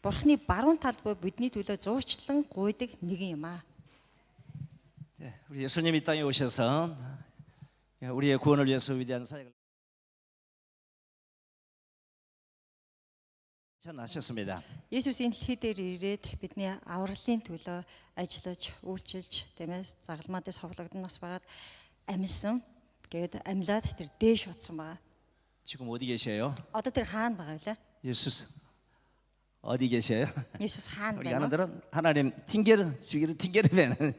Бурхны баруун тал буй бидний төлөө зуурчлан гуйдаг нэгэн юм аа. 우리 예수님이 땅에 오셔서 우리의 구원을 위해서 위대한 사역을 하셨습니다. Есүсийн дэлхий дээр ирээд бидний авралын төлөө ажиллаж, үйлчилж, тийм ээ, загалмаа дээр совлогдноос багаад амьсан. Тэгээд амьлаад тэр дээш утсан байгаа. 지금 어디 계셔요? Одоо тэр хаана байгаа вэ? 예수 어디 계셔요? Есүс хаана 우리 байна? 하나들은 하나님 팅게르 지기르 팅게르면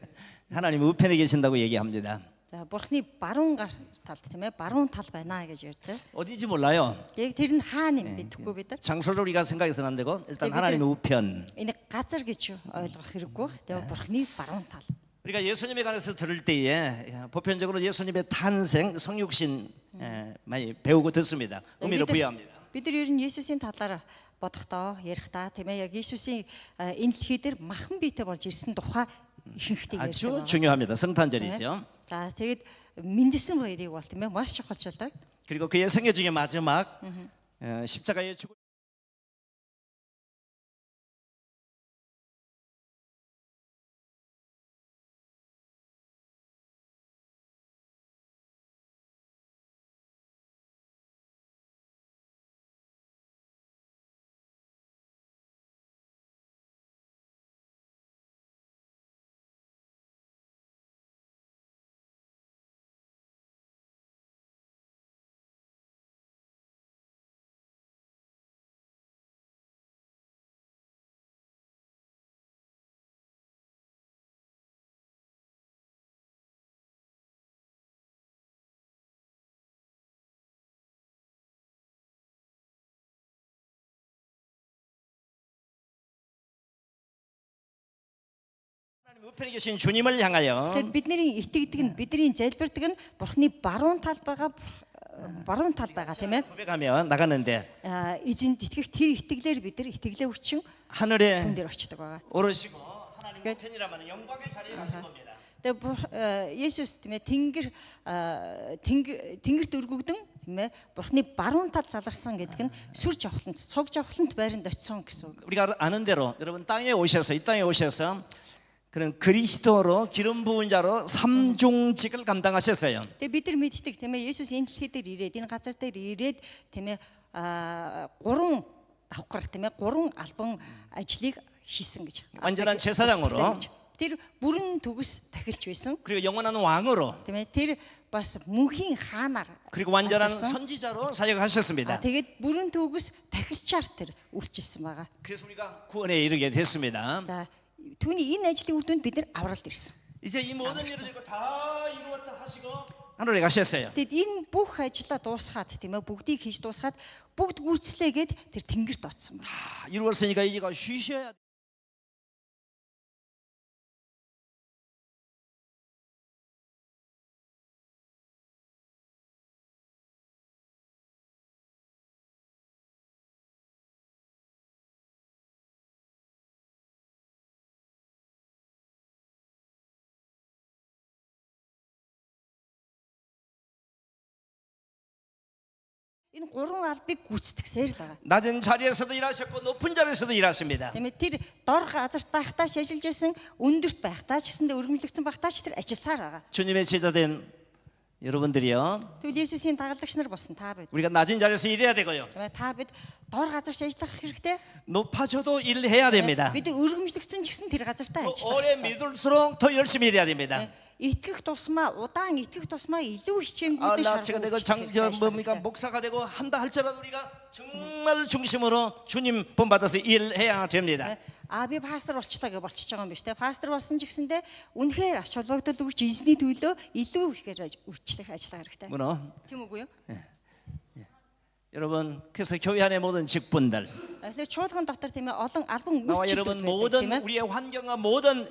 하나님 우편에 계신다고 얘기합니다. За Бурхны баруун талд тийм ээ, баруун тал байна гэж ярьдаг. 어디지 몰라요. Яг тэр нь хаана юм мэдэхгүй бид нар. 장소를 우리가 생각해서는 안 되고 일단 하나님의 우편. Энийг газар гэж ойлгох хэрэггүй. Тэгээ Бурхны баруун тал. 우리가 예수님에 관해서 들을 때에 보편적으로 예수님의 탄생, 성육신 많이 배우고 듣습니다. 의미를 부여합니다. Бид нар ер нь Есүсийн талаар бодохдоо, ярихдаа тийм ээ, яг Есүсийн энэ дэлхий дээр махан биетэй болж ирсэн тухай ихэнхдээ 아주 ярьдаг. 중요합니다. 성탄절이죠. За тэгээд мэндэлсэн баярыг бол тийм ээ маш чухалчилдаг. 그리고 그의 생애 중에 마지막 십자가의 죽음. 하나님 우편에 계신 주님을 향하여 Тэгэхээр бидний итгэдэг нь, бидний залбирдаг нь Бурхны баруун тал байгаа тийм ээ. 고백하며 나가는데 Эзэнд итгэх тэр итгэлээр бид нар итгэлээ өрчин 하늘에 хүн дээр очдог байгаа. 오르시고 하나님 우편이라면 영광의 자리에 가신 겁니다. Тэгээ Есүс тийм ээ тэнгэрт өргөгдөн тийм ээ Бурхны баруун тал заларсан гэдэг нь сүр жавхлант, цог жавхлант байранд очисон гэсэн үг. 우리가 아는 대로 여러분 땅에 오셔서 이 땅에 오셔서 그런 그리스도로 기름 부은 자로 삼중직을 감당하셨어요. Тэгээ бид нар мэддэг тийм ээ Есүс энэ дэлхий дээр ирээд энэ газар дээр ирээд тийм ээ гурван давхар тийм ээ гурван албан ажлыг хийсэн гэж. 완전한 제사장으로 тэр бүрэн төгс тахилч байсан. 그리고 영원한 왕으로 Тийм ээ тэр бас мөнхийн хаанаар 그리고 완전한 ажилласан. 선지자로 사역하셨습니다. Тэгээд бүрэн төгс тахилчаар тэр үйлчилсэн байгаа. 그래서 우리가 구원에 이르게 됐습니다. За түүний энэ ажлын үр дүнд бид нар авралт ирсэн. 이제 이 모든 일을 이거 다 이루었다 하시고 하늘에 가셨어요. Тэгэд энэ бүх ажлаа дуусгаад тийм ээ бүгдийг хийж дуусгаад бүгд гүйцлээгээд тэр тэнгэрт оцсон байна. 다 이루었으니까 이제 쉬셔야 돼. Энэ гурван албыг гүйцэтгэсээр л байгаа. 낮은 자리에서도 일하셨고 높은 자리에서도 일하십니다. Тийм ээ тэр дор газарт байхдаа ч ажиллаж байсан, өндөрт байхдаа ч гэсэндээ өргөмжлөгдсөн байхдаа ч тэр ажилласаар байгаа. 주님의 제자된 여러분들이요. Тэгвэл Есүсийн дагалдагч нар болсон та бид. 우리가 낮은 자리에서 일해야 되고요. Тийм ээ та бид дор газарт ажиллах хэрэгтэй. 높아져도 일해야 됩니다. Бид өргөмжлөгдсөн ч гэсэн тэр газартаа ажиллах 오래 хэрэгтэй. 믿을수록 더 열심히 일해야 됩니다. Итгэх тусмаа удаан итгэх тусмаа илүү хичээнгүйлэн 나치가 되고 뭡니까 목사가 되고 한다 할지라도 우리가 정말 중심으로 주님 본받아서 일해야 됩니다. би пастор болчлаа гэж болчихж байгаа юм биш үү? Пастор болсон ч гэсэндээ үнэхээр ач холбогдол өгч эзний төлөө илүү ихээр үйлчлэх ажиллах хэрэгтэй. 뭐노? Тийм үгүй юу? 여러분 그래서 교회 안의 모든 직분들 Тэгэхээр чуулган дотор тийм ээ олон албан 나와 여러분 үйлчлэлүүд 모든 байдаг тийм ээ. 우리의 환경과 모든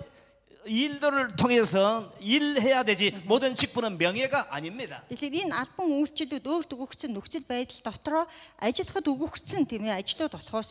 일들을 통해서 일해야 되지 모든 직분은 명예가 아닙니다. Тэгэхээр энэ албан үйлчлэлүүд өөрт өгөгдсөн нөхцөл байдал дотроо ажиллахад өгөгдсөн тийм ээ ажлууд болохоос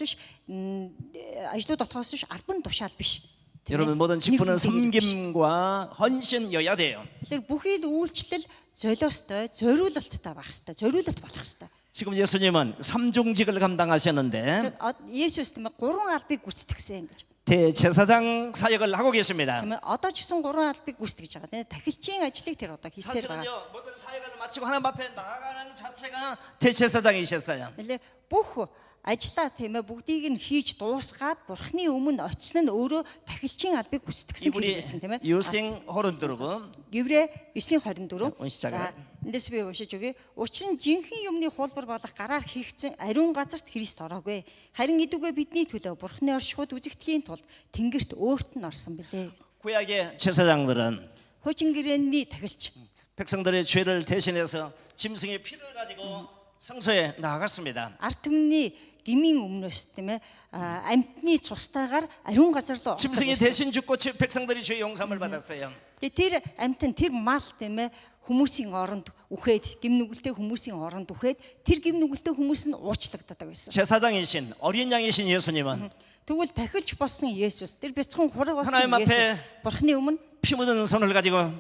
биш албан тушаал биш. 여러분 모든 직분은 섬김과 헌신이어야 돼요. Тэгэхээр бүхий л үйлчлэл золиостой, зориулалттай байх хэрэгтэй. зориулалт болох хэрэгтэй. 지금 예수님은 삼종직을 감당하셨는데 Есүс тийм ээ 3 албыг гүйцэтгэсэн гэж. 대제사장 사역을 하고 계십니다. Тийм ээ одоо ч гэсэн 3 албыг гүйцэтгэж байгаа. Тийм ээ тахилчийн ажлыг тэр одоо хийсээр байгаа. 사실은요 모든 사역을 마치고 하나님 앞에 나아가는 자체가 대제사장이셨어요. Нэлээ бүх ажлаа тийм ээ бүгдийг нь хийж дуусгаад бурхны өмнө очсон нь өөрөө тахилчийн албыг гүйцэтгсэн 이분이 хэрэг байсан тийм ээ. 유생 호른두르고 Еврэ 9:24. уншичаагаа. Эндээс би уншиж өгье. Учир нь жинхэнэ юмны хуулбар болох гараар хийгдсэн ариун газарт Христ ороогүй. Харин идүгэ бидний төлөө бурхны оршихуйд үзэгдэхийн тулд тэнгэрт өөрт нь орсон билээ. 구약의 제사장들은 Хуучин гэрээний тахилч 백성들의 죄를 대신해서 짐승의 피를 가지고 성소에 나아갔습니다. ард түмний гмийн өмнөөс тийм ээ амьтны цустайгаар ариун газар руу ордог 짐승이 байсан. 대신 죽고 백성들이 죄 용서함을 받았어요. Тэгээ тэр амьтан тэр мал тийм ээ хүмүүсийн оронд үхээд гим нүгэлтэй хүмүүсийн оронд үхээд тэр гим нүгэлтэй хүмүүс нь уучлагддаг байсан. 제사장이신 어린 양이신 예수님은 Тэгвэл тахилч болсон Есүс тэр бяцхан хураг болсон 하나님 앞에 Есүс бурхны өмнө 피 묻은 손을 가지고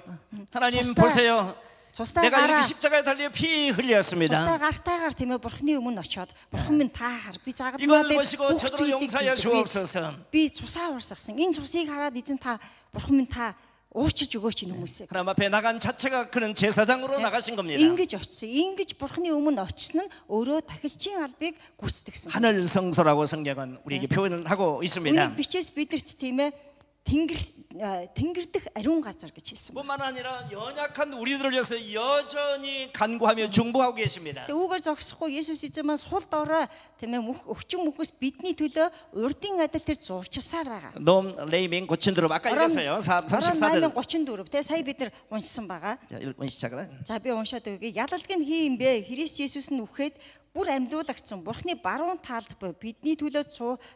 하나님 줬다. 보세요. цустай 내가 гараа 이렇게 십자가에 달려 피 흘렸습니다. цустай гартаагаар тийм ээ бурхны өмнө очиод бурхан минь таахаар би 이걸 загалмаа 보시고 저들을 용서하여 주옵소서. би цусаа урсгасан энэ цусыг хараад эзэн та бурхан минь та уучиж өгөөч энэ хүмүүсээ 하나님 앞에 나간 자체가 그는 제사장으로 나가신 겁니다. ингэж очсон ингэж бурхны өмнө очсон нь өөрөө тахилчийн албыг гүйцэтгсэн. 하늘 성소라고 성경은 우리에게 표현을 하고 있습니다. Үнийг бичээс бидэрт тийм ээ тэнгэр дэх ариун газар гэж хэлсэн. 뿐만 아니라 연약한 우리들을 위해서 여전히 간구하며 중보하고 계십니다. Тэгээ үүгээр зогсохгүй Есүс эзэн маань сул дорой тийм ээ өвчин мөхөс бидний төлөө урдын адил тэр зурчилсаар байгаа. 놈 레이밍 고친 드럼 아까 읽었어요. 34절. 34 тэгээ сая бид нар уншсан байгаа. 자, 읽기 시작하라. За би уншаад өгье. Ялалт нь хий юм бэ? Христ Есүс нь үхээд бүр амьлуулагдсан. Бурхны баруун талд буй бидний төлөө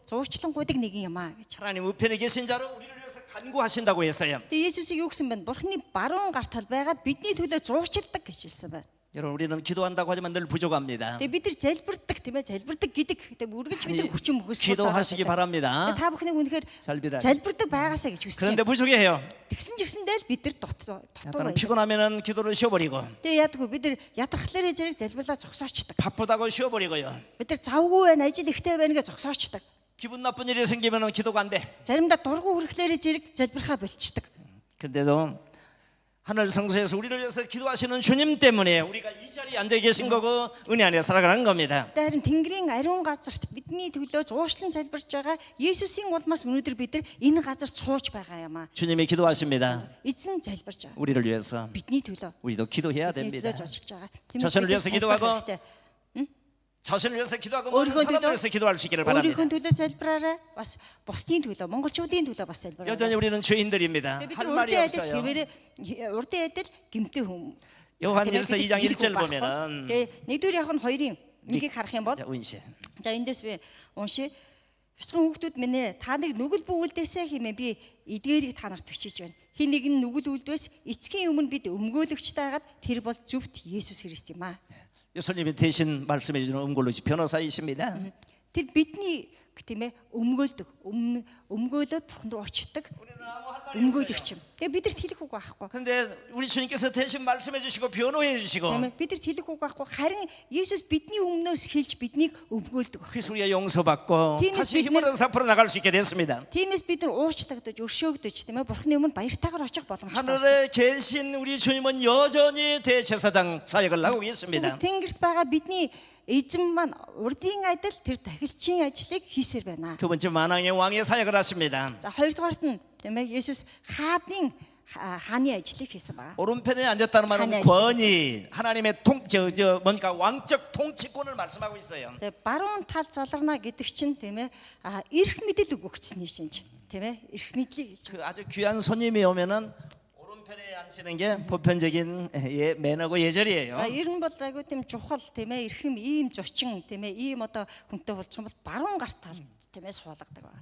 зуурчлангуудыг нэгэн юм аа гэж. 하나님 우편에 계신 자로 우리를 위해서 간구하신다고 했어요. Тэгээ Есүсийг юу гэсэн бэ? Бурхны баруун гар тал байгаад бидний төлөө зуурчилдаг гэж хэлсэн байна. 여러분 우리는 기도한다고 하지만 늘 부족합니다. Тэгээ бид нар залбирдаг тийм ээ залбирдаг гэдэг. Тэгээ үргэлж бид нар хүчин мөхөс 기도하시기 바랍니다. та бүхнийг үнэхээр 잘비다. залбирдаг байгаасаа гэж хүсэж 그런데 байна. 부족해요. Тэгсэн ч гэсэндээ л бид нар дутуу 나는 байна. 피곤하면은 기도를 쉬어버리고 Тэгээ яадаггүй бид нар ядрахлаарэ зэрэг залбирлаа зогсоочдаг. 바쁘다고 쉬어버리고요. Бид нар завгүй байна, ажил ихтэй байна гэж зогсоочдаг. 기분 나쁜 일이 생기면은 기도가 안 돼. Заримдаа дургу хүрэхлээрэ зэрэг залбирхаа болчдаг. 근데도 하늘 성소에서 우리를 위해서 기도하시는 주님 때문에 우리가 이 자리에 앉아 계신 거고 은혜 안에 살아가는 겁니다. Харин Тэнгэрийн ариун газарт бидний төлөө зуушлан залбирч байгаа Есүсийн улмаас өнөөдөр бид нар энэ газарт сууж байгаа юм аа. 주님이 기도하십니다. Эзэн залбирч байгаа. 우리를 위해서 Бидний төлөө. 우리도 기도해야 Бидний 됩니다. төлөө зорчилж байгаа. 자신을 위해서 기도하고 залбирах хэрэгтэй. 자신을 위해서 기도하고 모든 өөрийнхөө 사람을 төлөө 위해서 기도할 수 있기를 바랍니다. өөрийнхөө төлөө залбираарай. Бас бусдын төлөө, монголчуудын төлөө бас залбираарай. 여전히 우리는 죄인들입니다. бид 할 нар 말이 урдын адил 없어요. хэвээрээ урдын адил гэмтэй хүм. 요한일서 2장 1절 보면은 Тэгээ нэгдүгээр явах нь 2-ын нэгийг харах юм бол 자, 운시. за эндээс би уншия. Бяцхан хүүхдүүд минь ээ та нар нүгэл бүгэлдээсэ хэмээн би эдгээрийг та нарт бичиж байна. Хин нэг нь нүгэл үлдвэс эцгийн өмнө бид өмгөөлөгчтэйгаад тэр бол зөвхт Есүс Христ юм аа. 예수님이 대신 말씀해 주는 음골로 변호사이십니다. Тэр бидний тийм ээ өмгөөлөд бурхан руу очдог өмгөөлөгч юм. Тэгээ бидэрт хэлэх үг байхгүй. 근데 우리 주님께서 대신 말씀해 주시고 변호해 주시고 Тийм ээ бидэрт хэлэх үг байхгүй. Харин Есүс бидний өмнөөс хэлж биднийг өмгөөлдөг. 그래서 우리가 용서받고 팀이 다시 믿는- 힘을 얻어서 앞으로 나갈 수 있게 됐습니다. Тиймээс бид нар уучлагдаж, өршөөгдөж тийм ээ бурханы өмнө баяртайгаар очих боломжтой. 하늘에 계신 우리 주님은 여전히 대제사장 사역을 하고 있습니다. Тэнгэрт байгаа бидний эзэн маань урдын адил тэр тахилчийн ажлыг хийсээр байна. 두 번째 만왕의 왕의 사역을 하십니다. За хоёрдугаарт нь тийм ээ Есүс хааны ажлыг хийсэн байна. 오른편에 앉았다는 말은 하나의 권위, 하나님의 뭔가 왕적 통치권을 말씀하고 있어요. Тэгээ баруун тал заларна гэдэг чинь тийм ээ эрх мэдэл өгөгчсний шинж тийм ээ эрх мэдлийг хэлж. 그 아주 귀한 손님이 오면은 오른편에 앉히는 게 보편적인 매너고 예절이에요. За ер нь бол айгүй тийм чухал тийм ээ эрхэм ийм зочин тийм ээ ийм одоо хүнтэй болчихсон бол баруун гарт тал тийм ээ суулгадаг байна.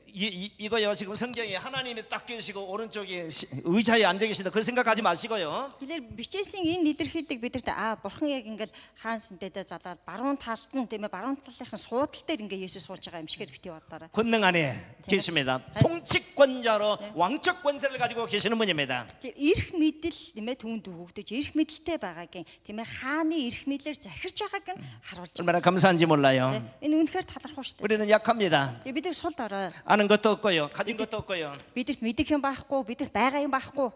이거요. 지금 성경에 하나님이 딱 계시고 오른쪽에 의자에 앉아 계신다. 그 생각하지 마시고요. Тэгэхээр бичээсийн энэ илэрхийлэг бидэрт бурхан яг ингээд хаан сэнтэдэ залаад баруун талд нь тийм ээ баруун талынхын суудал дээр ингээд Есүс сууж байгаа юм шиг битгий бодоорой. 권능 안에 계십니다. 통치권자로 왕적 권세를 가지고 계시는 분입니다. Тэгэхээр эрх мэдэл тийм ээ түүнд өгөгдөж эрх мэдэлтэй байгаагийн тийм ээ хааны эрх мэдлэр захирч байгааг нь харуулж байна. 얼마나 감사한지 몰라요. Энэ үнэхээр талархав шүү дээ. 우리는 약합니다. Тэгээ бид нар сул дорой. 아는 것도 없고요. 가진 것도 없고요. Бидэрт мэдэх юм байхгүй, бидэрт байгаа юм байхгүй.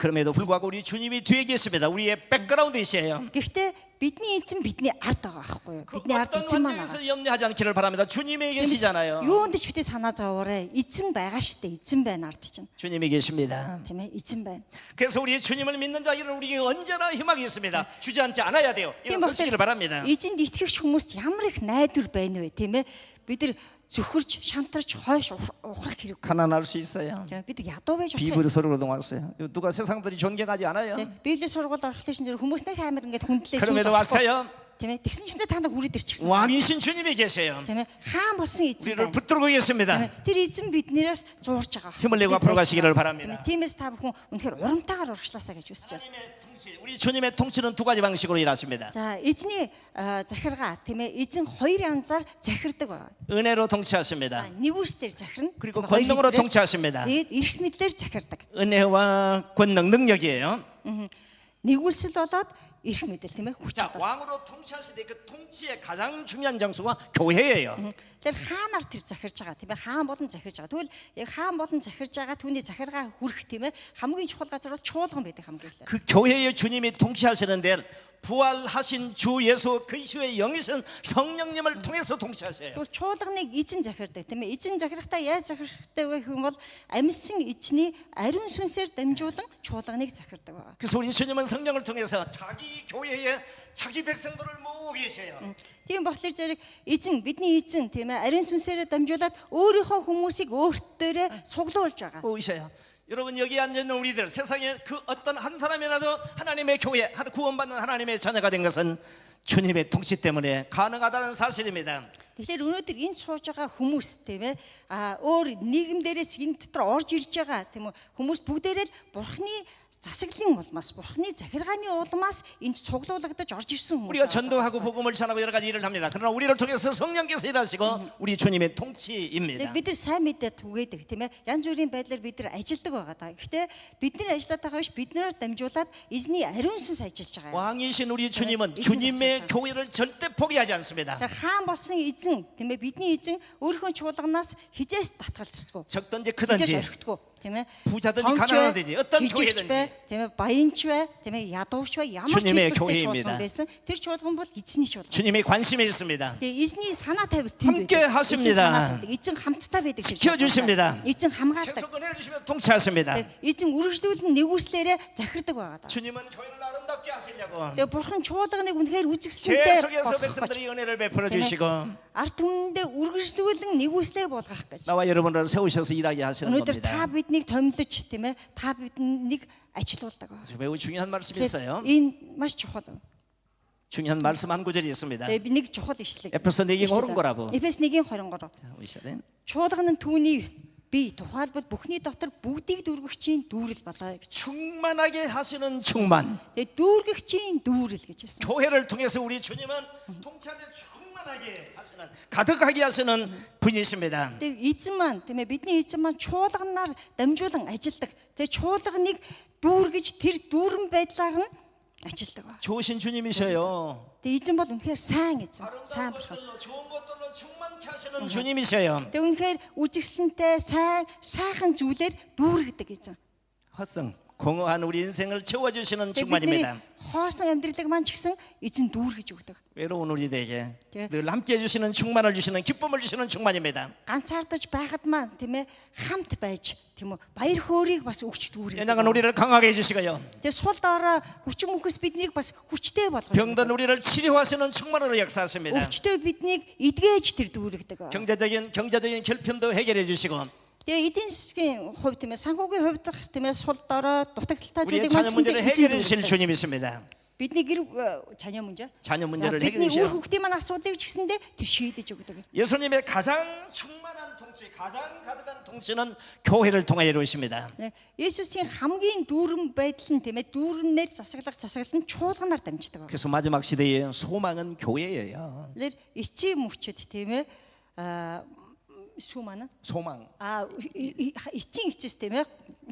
그럼에도 불구하고 우리 주님이 뒤에 계십니다. 우리의 백그라운드이시에요. Гэхдээ бидний эзэн бидний ард байгаа байхгүй юу? 그 Бидний ард 어떤 эзэн маань байгаа. 환경에서 염려하지 않기를 바랍니다. 주님이 계시잖아요. Юунд ч битээ санаа зовоорой. Эзэн байгаа шүү дээ. Эзэн байна ард чинь. 주님이 계십니다. Тийм ээ, эзэн байна. 그래서 우리 주님을 믿는 자들은 우리에게 언제나 희망이 있습니다. 주저앉지 않아야 돼요. Тийм 일어서시기를 바랍니다. эзэнд итгэгч хүмүүст ямар их найдвар байна вэ, тийм ээ? Бид нар зөвхөрж, шантарч, хойш ухрах хэрэг. 가난할 수 있어요. Бид ядуу байж болох. 비브리 소리로도 왔어요. 누가 세상들이 존경하지 않아요. Библийн сургууль орох чинь зэрэг хүмүүс нэг амар ингээд хүндлээ 그럼에도 왔어요. Тийм ээ. Тэгсэн чинь та нар хүрээд ирчихсэн. 왕이신 주님이 계세요. Тийм ээ. Хаан болсон эзэн 우리를 байна. 붙들고 계십니다. Тэр эзэн биднээс зуурж байгаа. 힘을 내고 앞으로 가시기를 바랍니다. Тиймээс та бүхэн үнэхээр урамтайгаар урагшлаасаа гэж хүсэж байна. 하나님의 통치, 우리 주님의 통치는 두 가지 방식으로 일하십니다. За эзний захиргаа тийм ээ эзэн хоёр янзаар захирдаг байна. 은혜로 통치하십니다. Нэгүслэр захирна. 그리고 권능으로 통치하십니다. Тэгээд эрх мэдлэр захирдаг. 은혜와 권능 능력이에요. Нэгүсэл болоод эрх мэдэл тийм ээ хүч 자, чадал. 왕으로 통치하실 때 그 통치의 가장 중요한 장소가 교회예요. Тэгэхээр хаанаар тэр захирж байгаа тийм ээ хаан болон захирж байгаа. Тэгвэл яг хаан болон захирж байгаа түүний захиргаа хүрэх тийм ээ хамгийн чухал газар бол чуулган байдаг хамгийн их. 그 교회의 주님이 통치하시는데 부활하신 주 예수 그리스도의 영이신 성령님을 통해서 통치하세요. Тэгвэл чуулганыг эзэн захирдаг тийм ээ. Эзэн захирахтаа яаж захирахтай вэ гэх юм бол амьсан эзний ариун сүнсээр дамжуулан чуулганыг захирдаг байна. 그래서 우리 주님은 성령을 통해서 자기 교회에 자기 백성들을 모으고 계세요. Тийм болохоор зэрэг эзэн бидний эзэн тийм ээ ариун сүнсээр дамжуулаад өөрийнхөө хүмүүсийг өөртөөрөө цуглуулж байгаа. 모으셔요. 여러분 여기 앉아 있는 우리들 세상에 그 어떤 한 사람이라도 하나님의 교회 구원받는 하나님의 자녀가 된 것은 주님의 통치 때문에 가능하다는 사실입니다. Тэгэхээр өнөөдөр энэ сууж байгаа хүмүүс тийм ээ өөр нийгэм дээрээс энэ дотор орж ирж байгаа тийм үү хүмүүс бүгдээрээ л бурхны засаглалын улмаас бурхны захиргааны улмаас энд цуглуулгадаж орж ирсэн хүмүүс. 우리가 전도하고 복음을 전하고 여러 가지 일을 합니다. 그러나 우리를 통해서 성령께서 일하시고 우리 주님의 통치입니다. Бид нар сайн мэдээ түгээдэг тийм ээ янз бүрийн байдлаар бид нар ажилдаг байгаа даа. Гэхдээ бидний ажиллаад байгаа биш биднээр дамжуулаад эзний ариун сүнс ажиллаж байгаа. 왕이신 우리 주님은 주님의 교회를 절대 포기하지 않습니다. Тэр хаан болсон эзэн тийм ээ бидний эзэн өөрийнхөө чуулганаас хизээс татгалцдаг. 적든지 хизээс 크든지 орхидгүй тийм ээ 부자든지 가난하든지 어떤 교회든지 тийм ээ баянч бай тийм ээ ядуурч бай ямар ч 주님의 хэлбэртэй 교회입니다. чуулган байсан тэр чуулган бол эзний чуулган. 주님의 관심이 있습니다. Тэгээ эзний санаа тавилт тийм 함께 하십니다. эзэн хамтдаа байдаг гэж 지켜주십니다. эзэн хамгаалдаг. 계속 은혜를 주시며 통치하십니다. эзэн үргэлжлүүлэн нэгүслээрээ захирдаг байгаа даа. 주님은 교회를 아름답게 하시려고 Тэгээ бурхан чуулганыг үнэхээр үзэгсэлэнтэй 계속해서 болгох гэж 백성들이 은혜를 베풀어 주시고 ард түмэндээ үргэлжлүүлэн нэгүслээ болгох гэж. 나와 여러분을 세우셔서 일하게 하시는 Өнөөдөр 겁니다. та биднийг томилж тийм ээ та биднийг ажилуулдаг байна. 매우 중요한 말씀이 있어요. Энэ маш чухал. 중요한 말씀 한 구절이 있습니다. Тэгээ би нэг чухал ишлэг. 에베소 4гийн 23. Эфес 1:23. 자, 보셔야 돼. Чуулган нь түүний бие тухайлбал бүхний дотор бүгдийг дүүргэгчийн дүүрэл болоо гэж. 충만하게 하시는 충만. Тэгээ дүүргэгчийн дүүрэл гэж хэлсэн. 교회를 통해서 우리 주님은 통치하되 충만하게 하시는 가득하게 하시는 분이십니다. Тэгээ эзэн маань тийм ээ бидний эзэн маань чуулганаар дамжуулан ажилдаг. Тэгээ чуулганыг дүүргэж тэр дүүрэн байдлаар нь ажилдаг ба. 좋으신 주님이셔요. Тэгээ эзэн бол үнэхээр сайн эзэн. Сайн 아름다운 бурхан. 것들로 좋은 것들로 충만케 하시는 주님이셔요. Тэгээ үнэхээр үжигсэнтэй сайхан зүйлээр дүүргдэг эзэн. 헛성 공허한 우리 인생을 채워주시는 Тэгээ бидний 충만입니다. хоосон амьдралыг маань ч гэсэн эзэн дүүргэж өгдөг. 외로운 우리들에게 네. 늘 함께 해주시는 충만을 주시는 기쁨을 주시는 충만입니다. Ганцаардаж байхад маань тийм ээ хамт байж тийм үү баяр хөөргийг бас өгч дүүргэж. 연약한 우리를 강하게 해주시고요. Тэгээ сул доороо хүчин мөхөс биднийг бас хүчтэй болгож. 병든 우리를 치료하시는 충만으로 역사하십니다. Өвчтөй биднийг эдгээж тэр дүүргдэг. 경제적인 결핍도 해결해 주시고 Тэгээ эдийн засгийн хувьд тийм ээ санхүүгийн хувьд тийм ээ сул доороо дутагдaltaй 우리의 зүйлийг 자녀 문제를 해결해 주실 эзэн 주님이십니다. бидний гэр 자녀 문제. 자녀 문제를 бидний 해결하셔요. үр хүүхдийн маань асуудыг ч гэсэндээ тэр шийдэж өгдөг. 예수님의 가장 충만한 통치, 가장 가득한 통치는 교회를 통하여 이루어집니다. Есүсийн хамгийн дүүрэн байдал нь тийм ээ дүүрэнээр засаглал нь чуулганаар дамждаг. 그래서 마지막 시대의 소망은 교회예요. Тэгэхээр эцсийн мөчөд тийм ээ сүү маань 소망. эцсийн эцэс тийм ээ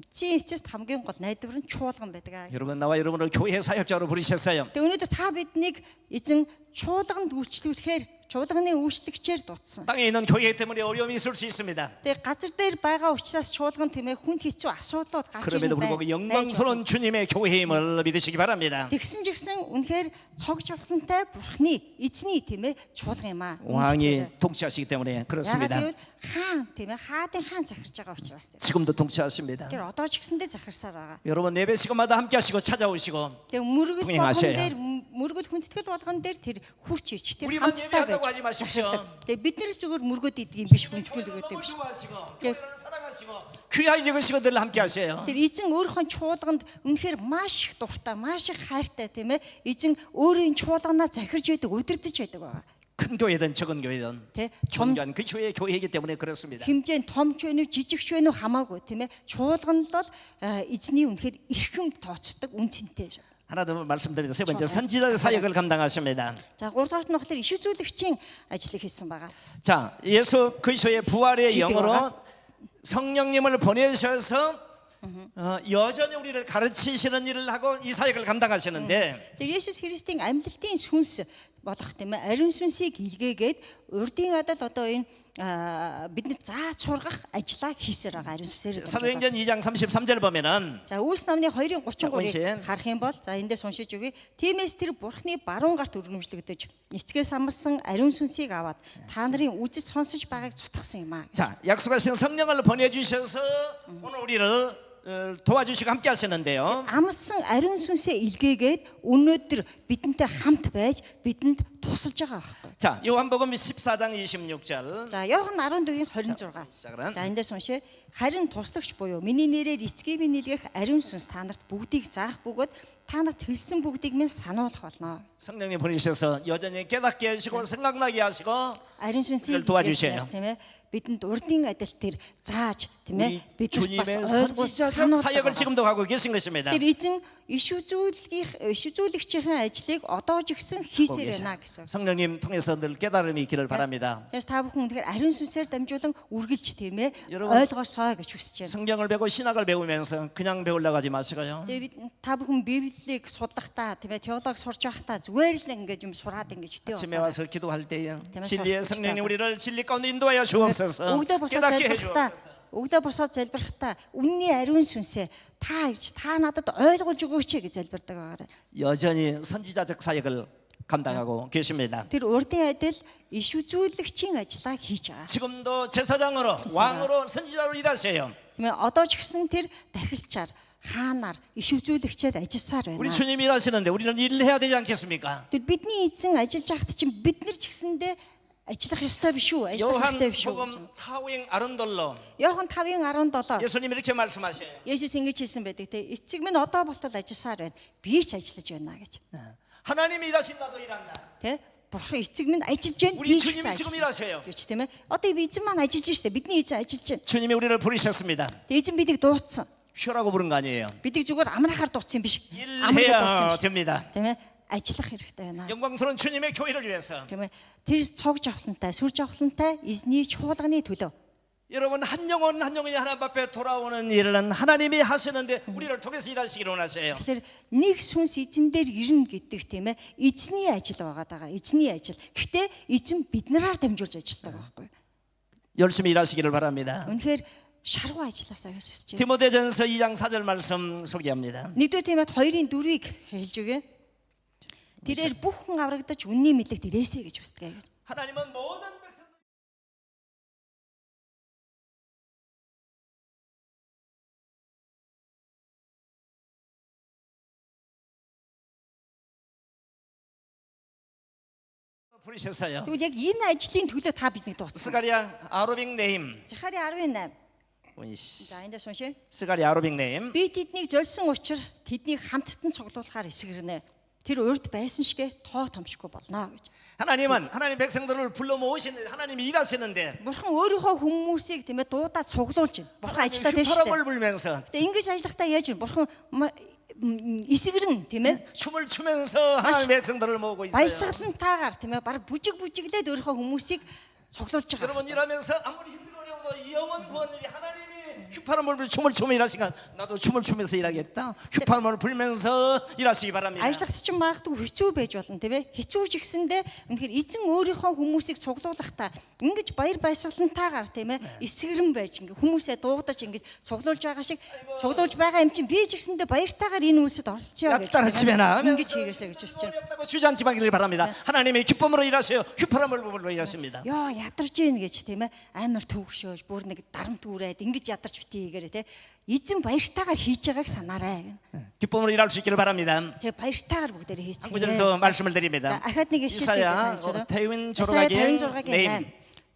эцсийн эцэст хамгийн гол найдвар нь чуулган байдаг. 여러분 나와 여러분을 교회 사역자로 부르셨어요. Тэгээ өнөөдөр та биднийг эзэн чуулганд үйлчлүүлэхээр чуулганы үйлчлэгчээр дуудсан. 땅에 있는 교회 때문에 어려움이 있을 수 있습니다. Тэгээ газар дээр байгаа учраас чуулган тийм ээ хүнд хэцүү асуудлууд гарч 그럼에도 불구하고 영광스러운 주님의 교회임을 믿으시기 바랍니다. тэгсэн жигсэн үнэхээр цог жавхлантай бурхны эзний тийм ээ чуулган юм аа. 왕이 통치하시기 때문에 그렇습니다. яагаад гэвэл хаан тийм ээ хаадын хаан захирч байгаа учраас тийм. 지금도 통치하십니다. Тэгэхээр одоо ч гэсэндээ захирсаар байгаа. 여러분 예배 시간마다 함께 하시고 찾아오시고 Тэгээ мөргөл 통행하셔요. болгон дээр мөргөл хүндэтгэл болгон дээр тэр хурч ич тэр 우리만 хамтдаа 예배한다고 байж. 하지 마십시오. Тэгээ бид нар л зүгээр мөргөд идэх юм биш хүндэтгэл өгөөд юм биш. 좋아하시고 교회를 사랑하시고 귀하게 적으시고 늘 함께 하세요. Тэр эзэн өөрийнхөө чуулганд үнэхээр маш их дуртай, маш их хайртай тийм ээ. Эзэн өөрийн чуулганаа захирж байдаг, удирдах байдаг байгаа. 큰 교회든 적은 교회든 네, 존귀한 그 교회의 교회이기 때문에 그렇습니다. хэмжээнд томч вэ нү жижигч вэ нү хамаагүй тийм ээ. Чуулган л бол эзний үнэхээр эрхэм тооцдог үнцэнтэй. 하나 더 말씀드리죠. 세 번째 선지자 사역을 감당하십니다. За 3 дугаарт нь болохоор иш үзүүлэгчийн ажлыг хийсэн байгаа. 자, 예수 그리스도의 부활의 영으로 성령님을 보내셔서 여전히 우리를 가르치시는 일을 하고 이 사역을 감당하시는데 Тэр Есүс Христийн амьлалтын сүнс болох тийм ээ. Ариун сүнсийг илгээгээд урдын адал одоо энэ бидний зааж сургах ажлаа хийсээр байгаа ариун сүнсээр. 사도행전 2장 33절 보면은 За Үйлс номны 2-ын 33-ыг уншия. харах юм бол за эндээс уншиж өгье. Тиймээс тэр бурхны баруун гарт өргөмжлөгдөж эцгээс амлсан ариун сүнсийг аваад та нарын үзэж сонсож байгааг цутгасан юм аа. 자, 약속하신 성령을 보내주셔서 오늘 우리를 도와주시고 함께 하시는데요. Амлсан ариун сүнсээ илгээгээд өнөөдөр бидэнтэй хамт байж бидэнд тусалж байгаа байхгүй. 자, 요한복음 14장 26절. За Иохан 14-ийн 26. 시작은 За эндээс уншъя. Харин туслагч буюу миний нэрээр эцгийг минь нэлгэх ариун сүнс та нарт бүгдийг заах бөгөөд та нарт хэлсэн бүгдийг минь сануулах болно. 성령님 보내셔서 여전히 깨닫게 하시고 생각나게 하시고 Ариун сүнсийг 도와주셔요. тийм ээ. Бидэнд урдын адил тэр зааж тийм 우리 ээ. Бидэнд бас 주님의 ойлгуул 선지자적 사역을 сануулах. 지금도 하고 계신 것입니다. Тэр эзэн иш үзүүлэгчийн ажлыг одоо ч гэсэн хийсээр байна гэсэн. 성령님 통해서 늘 깨달음이 있기를 바랍니다. Тэгээс та бүхэн үнэхээр ариун сүнсээр дамжуулан үргэлж тийм ээ 여러분, ойлгоосоо гэж хүсэж байна. 성경을 배우고 신학을 배우면서 그냥 배우려고 하지 마시고요. Тэгээд та бүхэн Библийг судлахдаа тийм ээ теологи сурж байхдаа зүгээр л ингэж юм сураад ингэж 아침에 өтөө. 와서 기도할 때에 제가 진리의 서- 성령님 우리를 진리 가운데 인도하여 주옵소서. Өглөө босоод 깨닫게 해 залбирахдаа 주옵소서. өглөө босоод залбирахдаа үнний ариун сүнсээ та надад ойлгуулж өгөөч гэж залбирдаг байгаарай. 여전히 선지자적 사역을 감당하고 계십니다. Тэр урдын адил иш үзүүлэгчийн ажлаа хийж байгаа. 지금도 제사장으로 왕으로 선지자로 일하세요. Тийм ээ одоо ч гэсэн тэр дахилчаар хаанаар иш үзүүлэгчээр ажилласаар 우리 байна. 주님이 일하시는데 우리는 일을 해야 되지 않겠습니까? Тэр бидний эзэн ажиллаж байхад чинь бид нар ч гэсэндээ ажиллах ёстой биш үү? Ажиллах хэрэгтэй биш үү? 요한복음 타우행 아른돌로 Иохан 5:17 예수님 이렇게 말씀하셔요. Есүс ингэж хэлсэн байдаг те. Эцэг минь одоо болтол ажилласаар байна. Би ч ажиллаж байна гэж. 하나님이 일하신다도 일한다. Тэ? Бурхан эцэг минь ажиллаж байна. 우리 Би ч 주님이 지금 일하셔요. гэж тийм ээ. Одоо эзэн маань ажиллаж штэ. Бидний эзэн ажиллаж байна. 주님이 우리를 부르셨습니다. Тэ эзэн бидийг дуудсан. 쉬라고 부른 거 아니에요. Бидийг зүгээр амраахаар дуудсан юм биш. Амраад дуудсан 일해야 биш. 됩니다. Тийм ээ. Ажиллах хэрэгтэй байна. 영광스러운 주님의 교회를 위해서. Тийм ээ. Тэр цог жавхлантай, сүр жавхлантай эзний чуулганы төлөө. 여러분 한 영혼이 하나님 앞에 돌아오는 일은 하나님이 하시는데 우리를 통해서 일하시기를 원하세요. Тэгэхээр нэг сүнс эзэн дээр ирнэ гэдэг тийм ээ. Эзний ажил байгаа. Эзний ажил. Гэхдээ эзэн биднэрээр дамжуулж ажилладаг байхгүй. 열심히 일하시기를 바랍니다. Үнэхээр шаргуу ажилласаа гэж хэлж байна. 디모데전서 2장 4절 말씀 소개합니다. Нэгдүгээр Тимот 2-ын 4-ыг хэлж өгье. Тэрээр бүх хүн аврагдаж үнний мэдлэгт ирээсэй гэж хүсдэг гэж. 하나님은 모든 백성 부르셨어요. Тэгвэл яг энэ ажлын төлөө та биднийг дуудсан. 스가랴 아로빅 네임. Захари 10:8. 원시. За эндээс уншъя. 스가랴 아로빅 네임. Би тэднийг зольсон учраас тэднийг хамттан цуглуулахаар эсгэрнэ. тэр урд байсан шигэ тоо томшихгүй болно гэж. 하나님은 하나님 백성들을 불러 모으시는 하나님이 일하시는데 Бурхан өөрийнхөө хүмүүсийг тийм ээ дуудаад цуглуулж байна. Бурхан ажиллаад байна шүү 휘파람을 дээ. 불면서 Тэгээ ингэж ажиллахдаа яаж вэ? Бурхан эсгэрэн тийм ээ 춤을 추면서 하나님 백성들을 모으고 있어요. баясгалантайгаар тийм ээ баг бүжиглээд өөрийнхөө хүмүүсийг цуглуулж байгаа. 여러분 일하면서 아무리 힘들고 어려워도 이 영혼 구원을 하나님이 휘파람을 불며 춤을 추며 일하시니까 나도 춤을 추면서 일하겠다. 휘파람을 불면서 일하시기 바랍니다. Ажиллахт чинь магадгүй хэцүү байж болно тийм ээ. Хэцүү ч гэсэндээ үнэхээр эзэн өөрийнхөө хүмүүсийг цуглуулахдаа ингэж баяр баясгалантайгаар тийм ээ эсгэрэн байж ингээ хүмүүсээ дуудаж ингэж цуглуулж байгаа шиг цуглуулж байгаа юм чинь би ч гэсэндээ баяртайгаар энэ үйлсэд оролцъё гэж ингэж хийгээсэй гэж хүсэж байна. 없다고 주저앉지 마기를 바랍니다. 하나님의 기쁨으로 일하세요. 휘파람을 불러 일하십니다. Яа ядарч ийн гэж тийм ээ амар төвөгшөөж бүр нэг дарамт үрээд ингэж ядарч битгийгээр тийм эзэн баяртайгаар хийж байгааг санаарай. 기쁨으로 일할 수 있기를 바랍니다. Тэгээ баяртайгаар бүгдээрээ 한 구절 хийчихээ. 더 말씀을 드립니다. Ахад нэг 이사야 ишлэл 태윈 Исая 조르가기의 56-гийн 네임.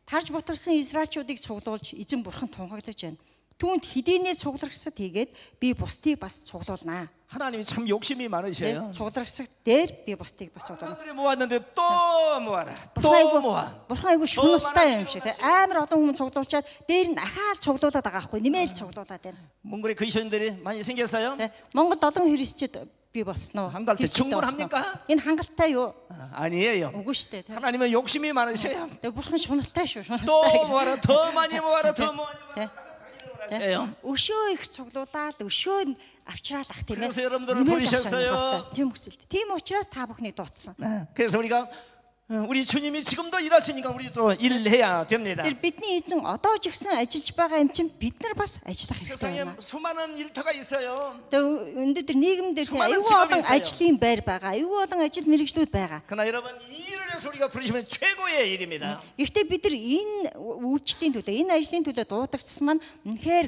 тарж бутарсан израилчуудыг цуглуулж эзэн бурхан тунгаглаж байна. Түүнд хэдийнээ цугларгсад хийгээд би бусдыг бас цуглуулнаа. 하나님이 참 욕심이 많으셔요. Цугларгсад дээр би бусдыг бас цуглуулна. 사람들이 모았는데 또 모아라. 또 모아. Бурхан айгу шуналтай юм шиг те амар олон хүмүүс цуглуулчаад дээр нь ахаал цуглуулад байгаа байхгүй нэмээд цуглуулад байна. 몽골에 그리스도인들이 많이 생겼어요. Монголд олон христчүүд би болсноо. 한가할 때 충분합니까? Энэ хангалттай юу? 아니에요. Үгүй шүү дээ. 하나님은 욕심이 많으셔요. Тэгээ бурхан шуналтай шүү. 또 Шуналтай. 모아라. 더 많이 모아라. 더 많이 Тэ. 모아라. Өшөө их цуглуулаад өшөө авчраал ах тийм ээ. 그래서 여러분들을 부르셨어요. Тийм хүсэлт. Тийм учраас та бүхнийг дуудсан. 그래서 우리가 우리 주님이 지금도 일하시니까 우리도 일해야 됩니다. Тэр бидний эзэн одоо ч ихсэн ажиллаж байгаа юм чинь бид нар бас ажиллах хэрэгтэй 세상에 байна. 수많은 일터가 있어요. Тэгээ өнөөдөр нийгэмдэр 수많은 аюул 직업이 олон 있어요. ажлын байр байгаа. Аюул олон ажил мэргэжлүүд байгаа. 그러나 여러분 이 일을 해서 우리가 부르시면 최고의 일입니다. Гэхдээ бид нар энэ үйлчлэлийн төлөө, энэ ажлын төлөө дуудагдсан маань үнэхээр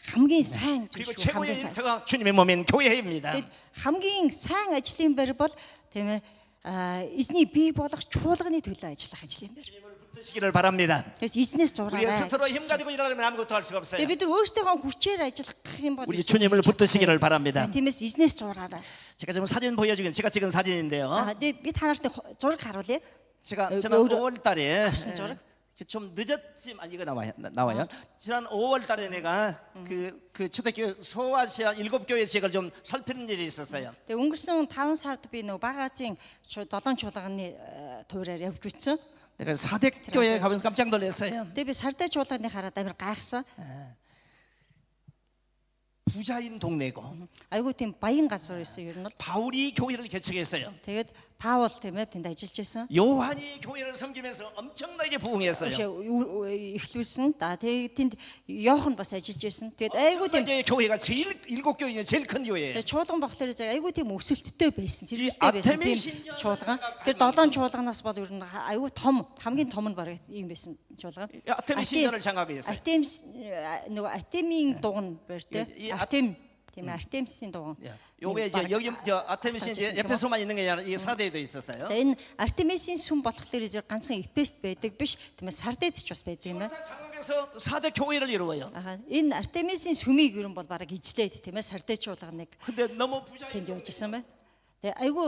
хамгийн сайн 그리고 зүйл шүү. 최고의 Хамгийн сайн. 일터가 주님의 몸인 교회입니다. Тэгэд хамгийн сайн ажлын байр бол тийм ээ эзний бий болох чуулганы төлөө ажиллах ажлын байр. 주님을 붙드시기를 바랍니다. Тэгээс эзнээс 우리가 зураарай. 스스로 힘 가지고 일하려면 아무것도 할 수가 없어요. Тэгээ бид нар өөрсдийнхөө хүчээр ажиллах юм бол 우리 주님을 붙드시기를 바랍니다. тиймээс эзнээс зураарай. 제가 지금 사진 보여주긴 제가 찍은 사진인데요. Тэгээ би та нарт зураг харуулъя. 제가 지난 5월 달에 무슨 저를? 좀 늦었지만 이거 나와요. 지난 5월 달에 내가 그 초대교회 소아시아 7교회 지역을 좀 살피는 일이 있었어요. Тэгээ өнгөрсөн 5 сард би нөгөө Багаазын 7 чуулганы туураар явж үзсэн. 내가 사대교회에 가면서 깜짝 놀랐어요. Тэгээ би Сардай чуулганы хараад амар гайхсан. 부자인 동네고 Айгуу тийм баян газар байсан ер нь бол. 바울이 교회를 개척했어요. Тэгээд Паул тийм ээ тэнд ажиллаж байсан. 요한이 교회를 섬기면서 엄청나게 부흥했어요. Эхлүүлсэн. Тэгээд тэнд Йохан бас ажиллаж байсан. Тэгээд айгуу тийм 이게 교회가 제일 7교회에 제일 큰 교회예요. тэгээд чуулган болохоор айгуу тийм өсөлттэй байсан. 이 Сэргэлттэй байсан 아테미 тийм 신전 чуулган. Тэр 7 чуулганаас бол ер нь айгуу том, хамгийн том нь бараг ийм байсан чуулган. 아테미 신전을 장악했어요. Артемис нөгөө Артемийн дуган бэр тэ. 이 Артем тийм ээ Артемисийн дуган. 요게 이제 여기 저 아테미신 이제 에페소만 있는 게 아니라 이 사대에도 있었어요. За энэ Артемисийн сүм болохоор 이제 ганцхан Эфест байдаг биш. Тийм ээ Сардед ч бас байд юм ээ. 장악해서 사대 교회를 이루어요. Аа энэ Артемисийн сүмийг ер нь бол бараг ижлээд тийм ээ Сардед чуулганыг 근데 너무 부자인 тэнд явж исэн байна. Тэгээ айгүй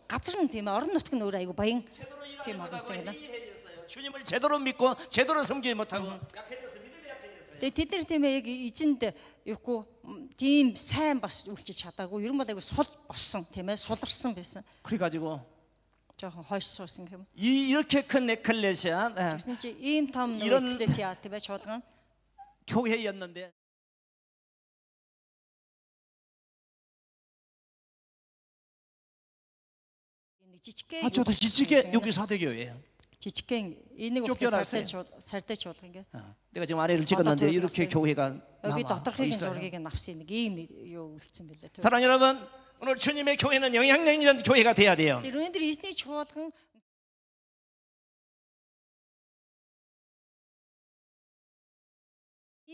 газар нь тийм ээ орон нутг нь өөр айгүй баян 제대로 тийм 일하지 못하고 орнтой байна. 해이해졌어요. 주님을 제대로 믿고 제대로 섬기지 못하고 약해져서 믿음이 약해졌어요. Тэгээ тэд нар тийм ээ яг эзэнд юугүй тийм сайн бас үйлчилж чадаагүй. Ер нь бол айгүй сул болсон тийм ээ суларсан байсан. 그래가지고 жоохон хойш суусан юм. 이렇게 큰 에클레시아 Тэгсэн чи ийм том 이런- экклесиа тийм ээ чуулган 교회였는데 жижигхэн 저도 지치게 여기 사대 교회예요. жижигхэн энийг 쫓겨났어요. сардай чуулган гээ. 내가 지금 아래를 찍었는데 이렇게 교회가 Би 남아 доторхыг 있어요. зургийг нь авсан нэг ийм юу үлдсэн бэлээ. 사랑하는 여러분, 오늘 주님의 교회는 영향력 있는 교회가 돼야 돼요. Тэр өнөөдөр эзний чуулган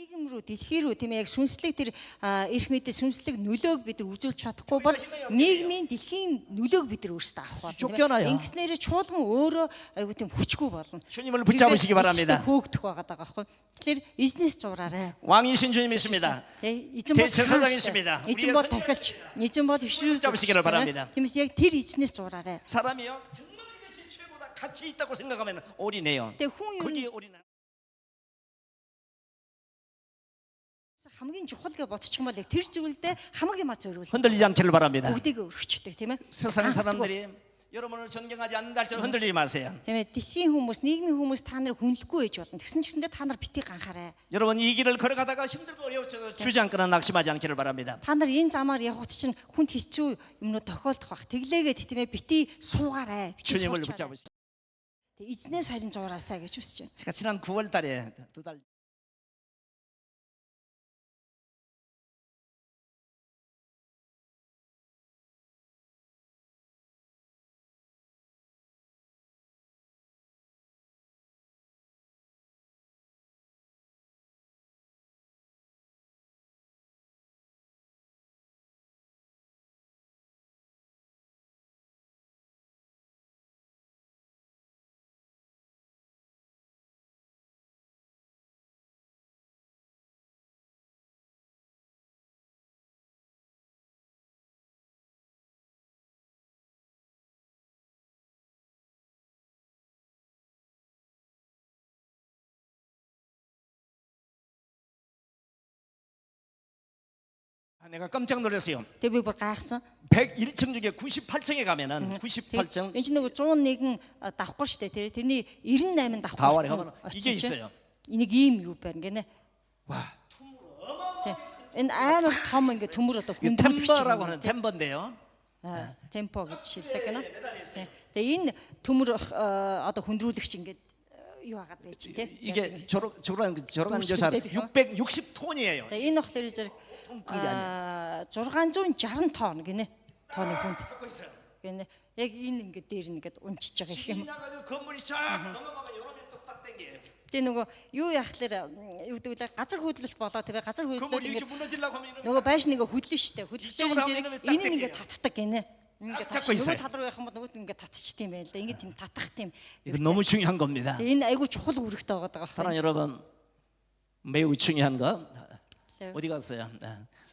нийгэм рүү дэлхий рүү тийм ээ яг сүнслэг тэр эрх мэдэл сүнслэг нөлөөг бид нар үзүүлж чадахгүй бол нийгмийн дэлхийн нөлөөг бид нар өөрсдөө авах 쫓겨나요. болно. Ингэснээр чуулган өөрөө айгуу тийм хүчгүй болно. 주님을 붙잡으시기 바랍니다. хөөгдөх байгаа даа байхгүй. Тэгэхээр эзнээс зураарай. 왕이신 주님이십니다. 대제사장이십니다. эзэн бол тахилч, эзэн бол ишрүүл 잡으시기를 바랍니다. тиймээс яг тэр эзнээс зураарай. 사람이요 정말 이것이 최고다 가치 있다고 생각하면 올인해요. Тэгээ хүн юу 거기에 올인. хамгийн чухал гэж бодчих юм бол яг тэр зүйлдээ хамаг юмаа зориул. 흔들리지 않기를 바랍니다. Бүгдийг өргөчтэй тийм ээ. 세상 사람들이 여러분을 존경하지 않는다 할지라도 흔들리지 마세요. Тийм ээ. Дэлхийн хүмүүс, нийгмийн хүмүүс та нарыг хүндлэхгүй байж болно. Тэгсэн чигсэндээ та нар битгий ганхаарай. 여러분 이 길을 걸어가다가 힘들고 어려워져도 주저앉거나 낙심하지 않기를 바랍니다. Та нар энэ замаар явхад чинь хүнд хэцүү юмнууд тохиолдох бах. Тэглээгээд тийм ээ битгий суугаарай. 주님을 붙잡으시고. Тэгээ эзнээс харин зураасаа гэж хүсэж байна. 제가 지난 9월 달에 2달 내가 깜짝 놀랐어요. Тэгээ би бүр гайхсан. 101층 중에 98층에 가면은 98층 энэ чинь нөгөө 101 давхар штэ тэр тэрний 98 давхар. 다월에 가면 이게 있어요. Энийг ийм юу байна гэнэ. 와, Энэ амар том ингээ төмөр одоо 이 хүндрүүлэгч. 템버라고 하는 템버인데요. Темпо гэж шилдэг гэнэ. Тэгээ энэ төмөр одоо хүндрүүлэгч ингээ юу хагаад байж тий. 이게 저런 여사 660톤이에요. Тэгээ энэ болохоор зэрэг 660 тонн гинэ. Тонны хүнд. Гинэ. Яг энэ ингээ дээр ингээд унчиж байгаа гэх юм. 건물이 쫙 넘어가면 요놈이 똑딱 땡겨요. Тэгээ нөгөө юу яхахлаар юу гэдэг вэ? Газар хөдлөлт болоо тэгээ газар хөдлөлт 건물이 ингээд 이렇게 무너지려고 하면 이런 нөгөө байш нэгэ хөдлөн штэ. Хөдлөлтөөр зэрэг энэ нь ингээ татдаг гинэ. Ингээ 잡고 있어요. нөгөө тал руу явах юм бол нөгөө ингээ татчих тийм байл да. Ингээ тийм татах тийм. 이거 너무 중요한 겁니다. Энэ айгу чухал үүрэгтэй байгаа даа. 사랑 여러분 매우 중요한 거 네. 어디 갔어요?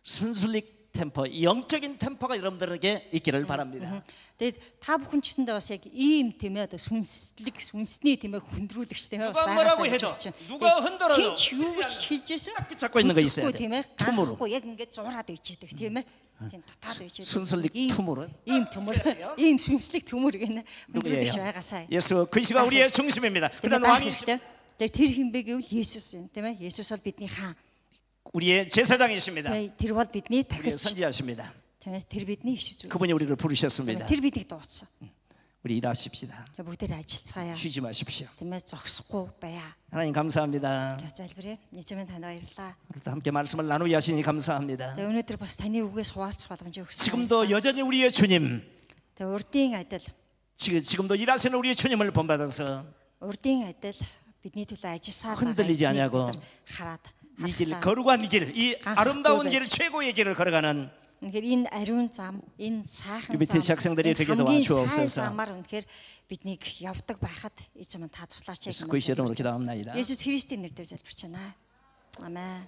순슬릭 템포, 영적인 템포가 여러분들에게 있기를 바랍니다. Тэгээд та бүхэн ч гэсэндээ бас яг ийм тийм ээ одоо сүнсний тийм ээ хүндрүүлэгч тийм ээ 누가 뭐라고 해도 누가 흔들어도 чи юу гэж хэлж байсан 붙잡고 있는 거 있어야 돼. тийм ээ tum으로. гаахгүй яг ингээд зураад ичээдэг тийм ээ тийм татаад ичээдэг 순슬릭 투물은 ийм төмөр ийм сүнслэг төмөр гэнэ 누구예요? хүндрүүлэгч байгаасаа 예수 그리스도가 우리의 중심입니다. 그다음 왕이십니다. тэгээд тэр хинбэ гэвэл Есүс юм тийм ээ Есүс бол бидний хаан 우리의 제사장이십니다. тэр бол бидний 우리의 тахилч 선지자십니다. тийм ээ тэр бидний иш зүйл 그분이 우리를 부르셨습니다. тэр бидийг дуудсан 우리 일하십시다. тэгээд бүгдээр ажиллацгаая 쉬지 마십시오. тийм ээ зогсохгүй байя. 하나님 감사합니다. залбирая. Нийцмэн танд баярлалаа. 오늘도 함께 말씀을 나누게 하시니 감사합니다. Тэгээ өнөөдөр бас таны үгээс хуваалцах боломжийг өгсөн. 지금도 여전히 우리의 주님, Тэгээ урдын адил, 지금도 일하시는 우리의 주님을 본받아서 урдын адил бидний төлөө ажилласаар 흔들리지 아니하고 хараад 이 길 거룩한 길, 이 아름다운 길, 최고의 길을 걸어가는 үнэхээр энэ ариун зам, энэ сайхан UBTC 학생들이 되게 도와주옵소서. замаар үнэхээр биднийг явдаг байхад эзэн минь та туслаач 예수 그리스도 이름으로 기도합니다. Есүс Христийн нэрээр залбирч байна. Амен.